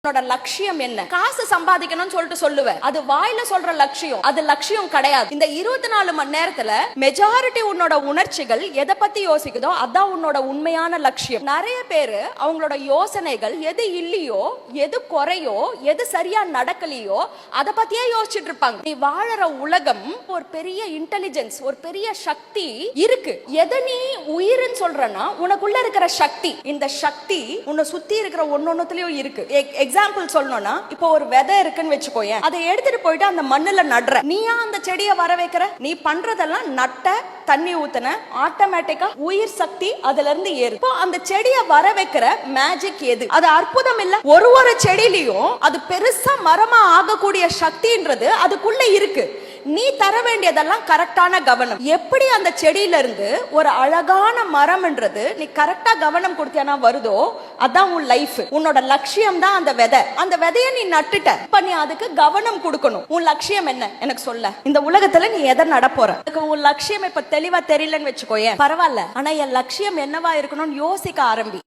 உன்னோட லட்சியம் என்ன? காசு சம்பாதிக்கணும்னு சொல்லிட்டு சொல்லுவேன், அது வாயில சொல்ற லட்சியம், அது லட்சியம் கிடையாது. இந்த 24 மணி நேரத்துல மெஜாரிட்டி உன்னோட உணர்ச்சிகள் எதை பத்தி யோசிக்குதோ அதான் உன்னோட உண்மையான லட்சியம். நிறைய பேரு அவங்களோட யோசனைகள் எது இல்லையோ, எது குறையோ, எது சரியா நடக்கலையோ அதை பத்தியே யோசிச்சுட்டு இருப்பாங்க. நீ வாழற உலகம் ஒரு பெரிய இன்டெலிஜென்ஸ், ஒரு பெரிய சக்தி இருக்கு. எதை நீ உயிர்னு சொல்றனா உனக்குள்ள இருக்கிற சக்தி, இந்த சக்தி உன்னை சுத்தி இருக்கிற ஒன்னொன்னுலயும் இருக்கு. எக்ஸாம்பிள் சொல்லணும்னா, இப்போ ஒரு விதை இருக்குன்னு வச்சுக்கோயேன், அதை எடுத்துட்டு போயிட்டு அந்த மண்ணுல நடுற. நீயா அந்த செடியை வர வைக்கிற? நீ பண்றதெல்லாம் நட்ட, தண்ணி ஊத்துன, ஆட்டோமேட்டிக்கா உயிர் சக்தி அதுல இருந்து ஏறு. இப்போ அந்த செடியை வர வைக்கிற மேஜிக் எது? அது அற்புதம் இல்ல? ஒரு செடியிலையும் அது பெருசா மரமா ஆகக்கூடிய சக்தின்றது அதுக்குள்ள இருக்கு. நீ தர வேண்டியதெல்லாம் கரெக்டான கவனம். எப்படி அந்த செடியில இருந்து ஒரு அழகான மரம்ன்றது நீ கரெக்டா கவனம் கொடுத்தியானா வருதோ, அதான் உன் லைஃப். உன்னோட லட்சியம் தான் அந்த விதை. அந்த விதைய நீ நட்டுட்ட, இப்ப நீ அதுக்கு கவனம் கொடுக்கணும். உன் லட்சியம் என்ன எனக்கு சொல்ல. இந்த உலகத்துல நீ எதை நடப்போற? உன் லட்சியம் இப்ப தெளிவா தெரியலன்னு வச்சுக்கோயேன், பரவாயில்ல, ஆனா என் லட்சியம் என்னவா இருக்கணும்னு யோசிக்க ஆரம்பி.